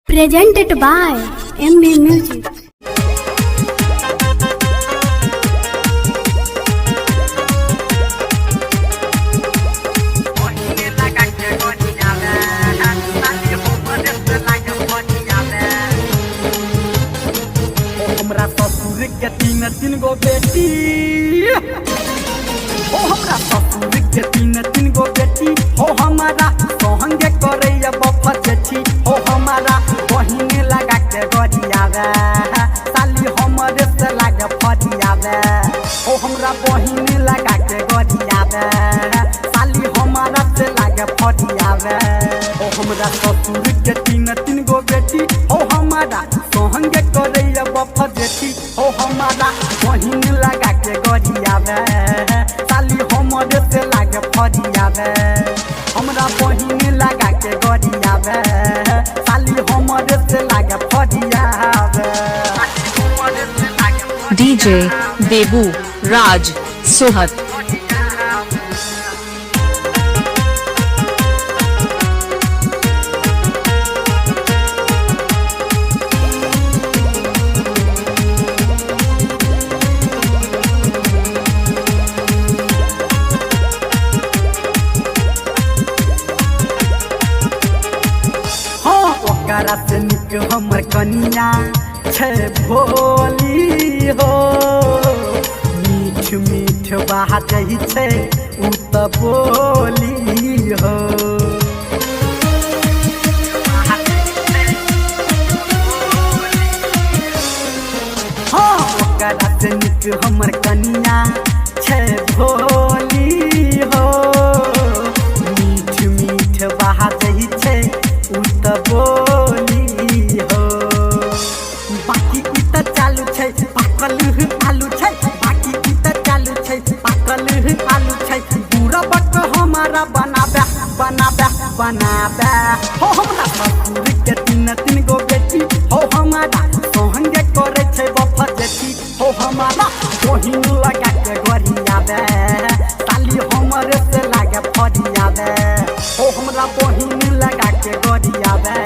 Presented by MB Music. हमरा ससुर के तीन गो बेटी हो, हमरा ससुर के तीन गो बेटी हो, हमारा संगे करैया बफजेठी हो, हमारा बहिन लगा के गरियावे साली हमरे से लागे फरियावे हो, हमरा बहिन लगा के गरियावे साली हमारा से लागे फरियावे हो, हमरा ससुर के तीन गो बेटी हो, हमारा संगे करैया बफजेठी हो, हमारा बहिन लगा के गरियावे साली हमरे से लागे फरियावे, हमरा बहिन लगा के गरियावे साली हमरे से लागे फरियावे। DJ देबू राज सोहत। ओकरा से निक हमर कनिया छै भोली हो, मीठ मीठ बाजै छै उ त बोली हो, हाँ ओकरा से निक हमर कनिया छै भोली हो, मीठ मीठ बाजै छै उ त बोली हो, बाकी की त चालू छै पाकल आलू छै, बाकी की त चालू छै पाकल आलू छै, पूरा बट हमारा बनाबे बनाबे बनाबे हो, हमरा ससुर के तीन गो बेटी हो, हमारा संगे करे छै बफजेठी हो, हमारा बहिन लगा के गरियावे साली हमरे से लागे फरियावे हो, हमरा बहिन लगा के गरियावे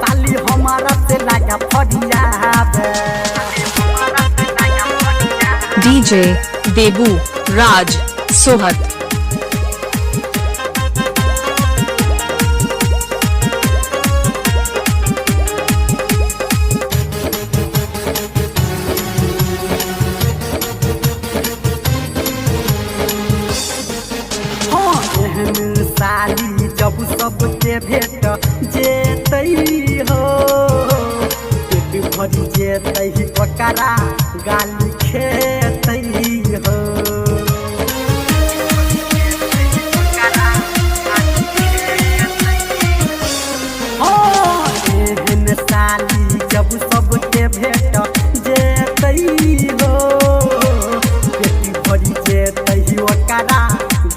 साली हमारा से लागे फरियावे। DJ देबू राज सोहत। साली जब सबके भेट जेतई हो, पेट भरी जेतई ओकरा गाली खेतई हो, एहन साली जब सबके भेट जेतई हो, पेट भरी जेतई ओकरा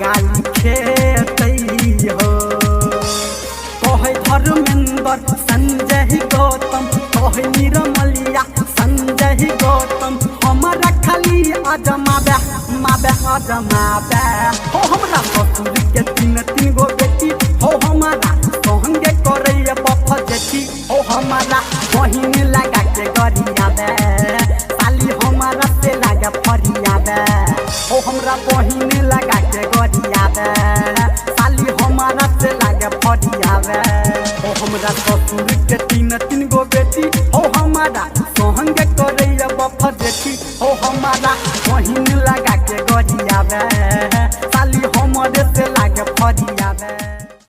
गाली खेतई हो, कहे धर्मेंद्र संजय गौतम कहे निरमलिया संजय गौतम, हमारा खाली अजमाबे माबे अजमाबे हो, हमरा ससुर के तीन गो बेटी हो, हमारा संगे करैया बफजेठी हो, हमारा बहिन लगा के गरियावे साली हमारा से लागे फरियावे हो, हमरा बहिन लगा के गरियावे साली हमारा से लागे फरियावे हो, हमरा ससुर के तीन गो बेटी हो, हमारा संगे करैया बफजेठी हो, हमारा बहिन लगा के गरियावे